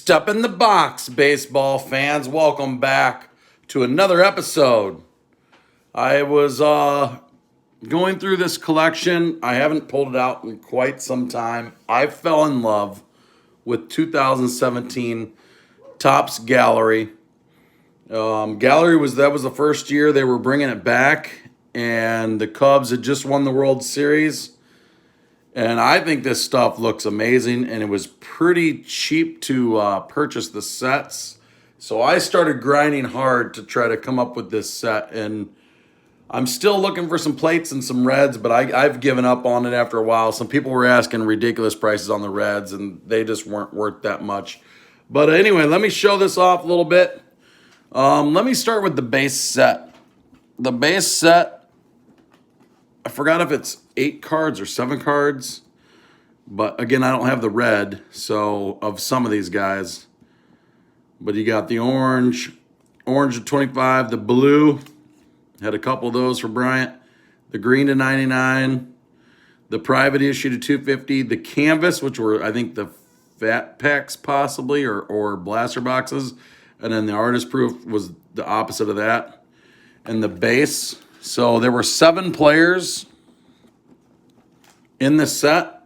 Step in the box, baseball fans. Welcome back to another episode. I was going through this collection. I haven't pulled it out in quite some time. I fell in love with 2017 Topps Gallery. Gallery was the first year they were bringing it back, and the Cubs had just won the World Series. And I think this stuff looks amazing, and it was pretty cheap to purchase the sets. So I started grinding hard to try to come up with this set, and I'm still looking for some plates and some reds, but I've given up on it after a while. Some people were asking ridiculous prices on the reds, and they just weren't worth that much. But anyway, let me show this off a little bit. Let me start with the base set. The base set, I forgot if it's 8 cards or 7 cards, but again, I don't have the red, so of some of these guys. But you got the orange to 25, the blue, had a couple of those for Bryant, the green to 99, the private issue to 250, the canvas, which were I think the fat packs possibly or blaster boxes, and then the artist proof was the opposite of that, and the base. So there were 7 players in the set: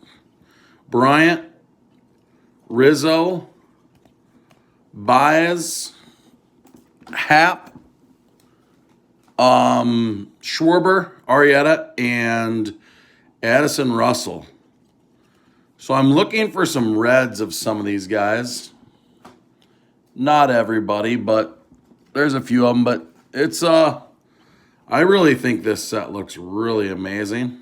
Bryant, Rizzo, Baez, Happ, Schwarber, Arrieta, and Addison Russell. So I'm looking for some reds of some of these guys. Not everybody, but there's a few of them. But it's I really think this set looks really amazing.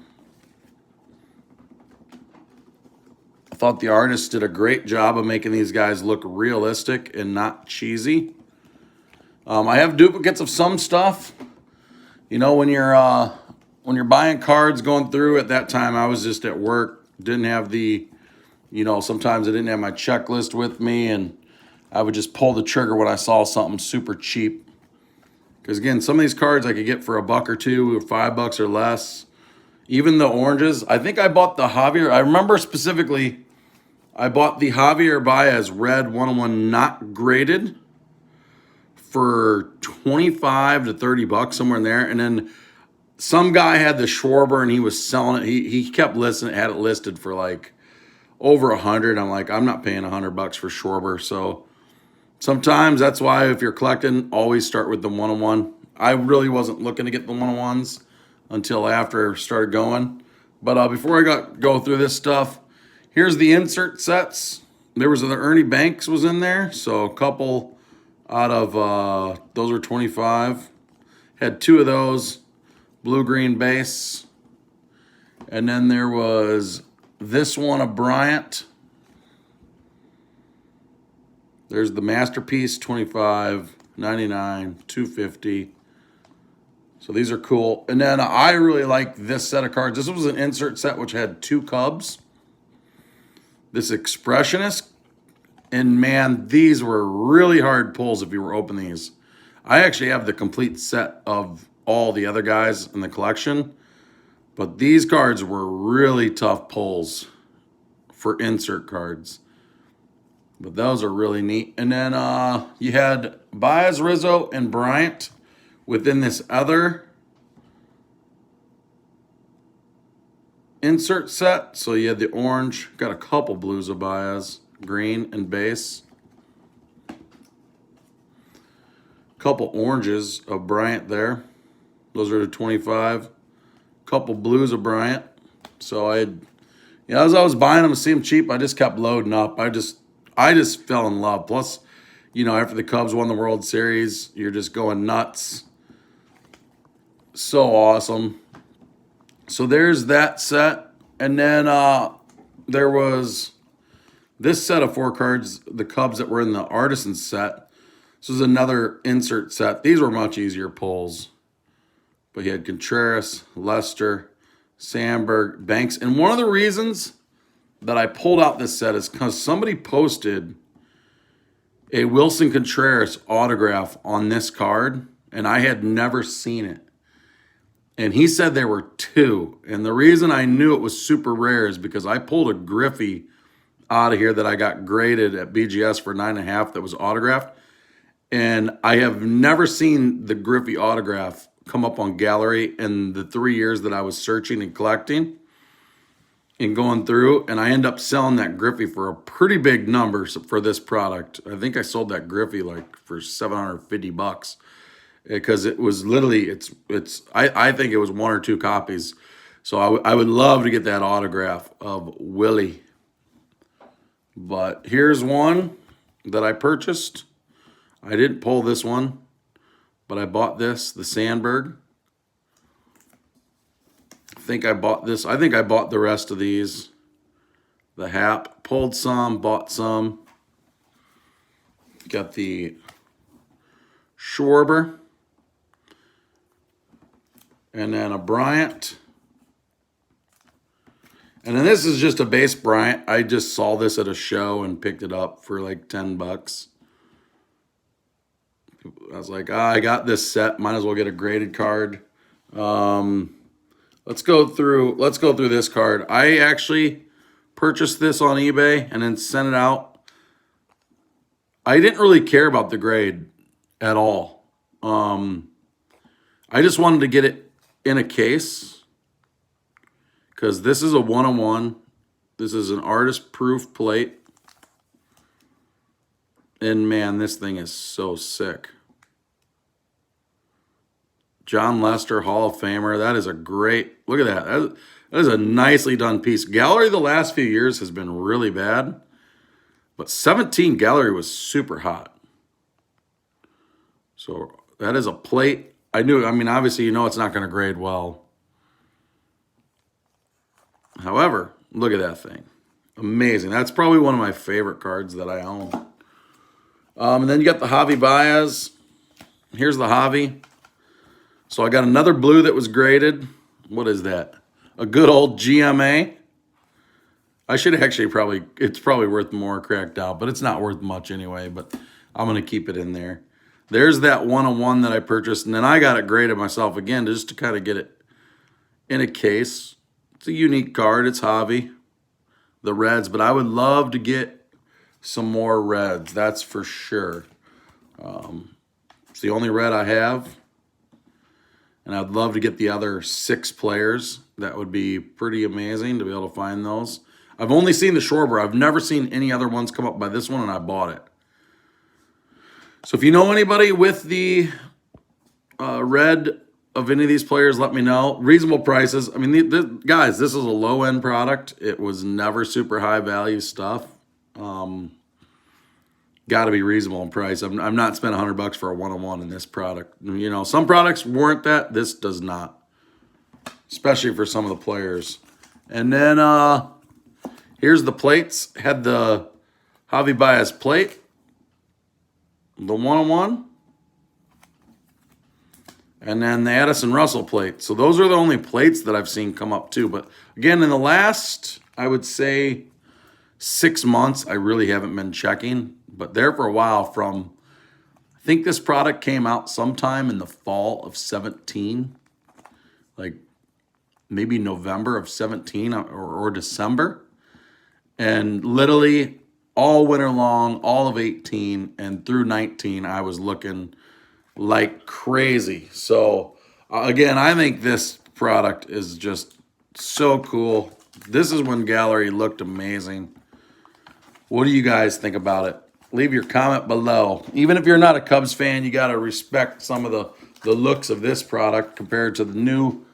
I thought the artist did a great job of making these guys look realistic and not cheesy. I have duplicates of some stuff. You know, when you're buying cards, going through at that time, I was just at work, didn't have the, sometimes I didn't have my checklist with me, and I would just pull the trigger when I saw something super cheap. Because again, some of these cards I could get for $1 or $2 or $5 or less. Even the oranges. I think I bought the Javier. I remember specifically, I bought the Javier Baez red 101 not graded for $25 to $30, somewhere in there. And then some guy had the Schwarber and he was selling it. He kept listing it, had it listed for like over 100. I'm like, I'm not paying $100 for Schwarber. So sometimes that's why if you're collecting, always start with the 101. I really wasn't looking to get the 101s until after I started going. But before I go through this stuff, here's the insert sets. There was the Ernie Banks was in there. So a couple out of, those are 25. Had 2 of those, blue-green base. And then there was this one of Bryant. There's the Masterpiece, 25, 99, 250. So these are cool. And then I really like this set of cards. This was an insert set which had 2 Cubs. This Expressionist. And man, these were really hard pulls if you were opening these. I actually have the complete set of all the other guys in the collection. But these cards were really tough pulls for insert cards. But those are really neat. And then you had Baez, Rizzo, and Bryant within this other insert set. So you had the orange, got a couple blues of Baez, green and base. Couple oranges of Bryant there. Those are the 25. Couple blues of Bryant. So as I was buying them to see them cheap, I just kept loading up. I just fell in love. Plus, after the Cubs won the World Series, you're just going nuts. So awesome. So there's that set. And then there was this set of 4 cards, the Cubs that were in the Artisan set. This was another insert set. These were much easier pulls. But you had Contreras, Lester, Sandberg, Banks. And one of the reasons that I pulled out this set is because somebody posted a Wilson Contreras autograph on this card, and I had never seen it. And he said there were 2. And the reason I knew it was super rare is because I pulled a Griffey out of here that I got graded at BGS for 9.5 that was autographed. And I have never seen the Griffey autograph come up on gallery in the 3 years that I was searching and collecting and going through. And I end up selling that Griffey for a pretty big number for this product. I think I sold that Griffey like for $750 because it was literally, I think it was 1 or 2 copies. So I would love to get that autograph of Willie. But here's one that I purchased. I didn't pull this one, but I bought this, the Sandberg. I think I bought this. I think I bought the rest of these. The Hap. Pulled some, bought some. Got the Schwarber. And then a Bryant. And then this is just a base Bryant. I just saw this at a show and picked it up for like $10. I was like, I got this set. Might as well get a graded card. Let's go through this card. I actually purchased this on eBay and then sent it out. I didn't really care about the grade at all. I just wanted to get it in a case because this is a 1-on-1. This is an artist proof plate. And man, this thing is so sick. John Lester, Hall of Famer. That is a great, look at that. That is a nicely done piece. Gallery the last few years has been really bad, but 17 Gallery was super hot. So that is a plate. I mean, obviously, you know it's not going to grade well. However, look at that thing. Amazing. That's probably one of my favorite cards that I own. And then you got the Javi Baez. Here's the Javi. So I got another blue that was graded. What is that? A good old GMA. I should actually it's probably worth more cracked out, but it's not worth much anyway, but I'm going to keep it in there. There's that 1-on-1 that I purchased, and then I got it graded myself again just to kind of get it in a case. It's a unique card. It's Javi, the Reds, but I would love to get some more Reds, that's for sure. It's the only red I have. And I'd love to get the other 6 players. That would be pretty amazing to be able to find those. I've only seen the Schwarber. I've never seen any other ones come up by this one, and I bought it. So if you know anybody with the red of any of these players, let me know. Reasonable prices. I mean, guys, this is a low-end product. It was never super high-value stuff. Got to be reasonable in price. I'm not spending $100 for a 1-on-1 in this product. You know, some products warrant that. This does not, especially for some of the players. And then here's the plates. Had the Javi Baez plate, the 1-on-1, and then the Addison Russell plate. So those are the only plates that I've seen come up too. But again, in the last, I would say, 6 months, I really haven't been checking. But there for a while from, I think this product came out sometime in the fall of 17. Like maybe November of 17 or December. And literally all winter long, all of 18 and through 19, I was looking like crazy. So again, I think this product is just so cool. This is when Gallery looked amazing. What do you guys think about it? Leave your comment below. Even if you're not a Cubs fan, you got to respect some of the looks of this product compared to the new.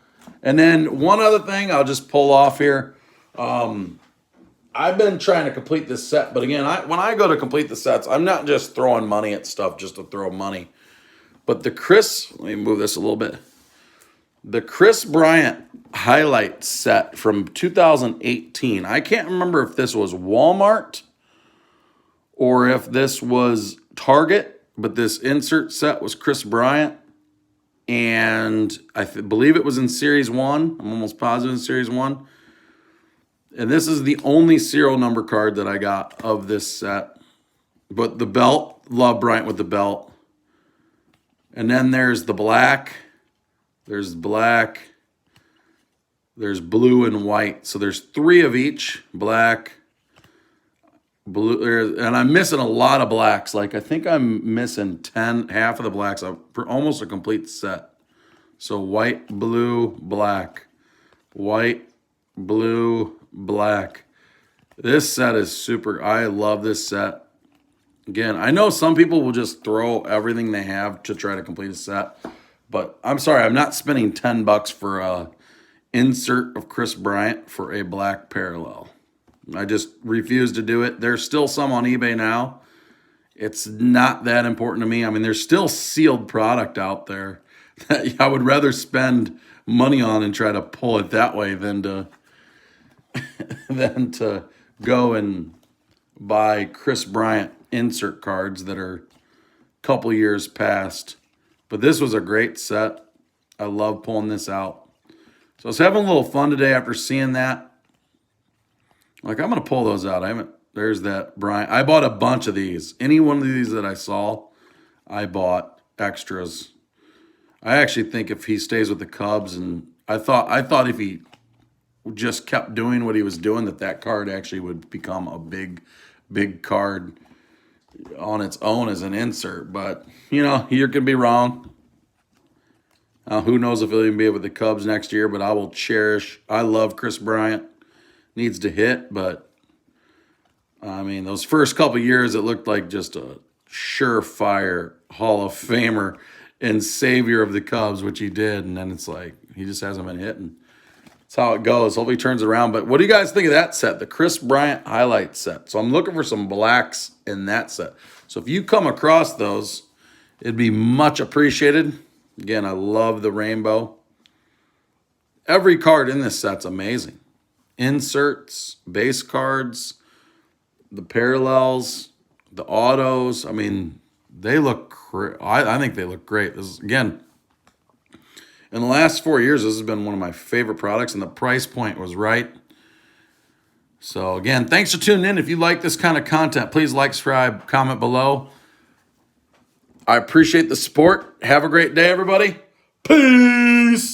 And then one other thing I'll just pull off here. I've been trying to complete this set, but again, when I go to complete the sets, I'm not just throwing money at stuff just to throw money. But the let me move this a little bit. The Chris Bryant highlight set from 2018. I can't remember if this was Walmart or if this was Target, but this insert set was Chris Bryant. And I believe it was in Series 1. I'm almost positive in Series 1. And this is the only serial number card that I got of this set. But the belt, love Bryant with the belt. And then there's the black. There's black. There's blue and white. So there's 3 of each. Black, blue, and I'm missing a lot of blacks. Like I think I'm missing half of the blacks. For almost a complete set. So white, blue, black, white, blue, black. This set is super. I love this set. Again, I know some people will just throw everything they have to try to complete a set, but I'm sorry, I'm not spending $10 for a insert of Kris Bryant for a black parallel. I just refuse to do it. There's still some on eBay now. It's not that important to me. I mean, there's still sealed product out there that I would rather spend money on and try to pull it that way than to go and buy Kris Bryant insert cards that are a couple years past. But this was a great set. I love pulling this out. So I was having a little fun today after seeing that. Like, I'm going to pull those out. There's that Bryant. I bought a bunch of these. Any one of these that I saw, I bought extras. I actually think if he stays with the Cubs, and I thought if he just kept doing what he was doing, that card actually would become a big card on its own as an insert. But, you can be wrong. Who knows if he'll even be with the Cubs next year, but I love Kris Bryant. Needs to hit, but, I mean, those first couple years, it looked like just a surefire Hall of Famer and savior of the Cubs, which he did, and then it's like he just hasn't been hitting. That's how it goes. Hopefully he turns around. But what do you guys think of that set, the Kris Bryant highlight set? So I'm looking for some blacks in that set. So if you come across those, it'd be much appreciated. Again, I love the rainbow. Every card in this set's amazing. Inserts, base cards, the parallels, the autos. I mean, they look I think they look great. This is, again, in the last 4 years, this has been one of my favorite products, and the price point was right. So, again, thanks for tuning in. If you like this kind of content, please like, subscribe, comment below. I appreciate the support. Have a great day, everybody. Peace.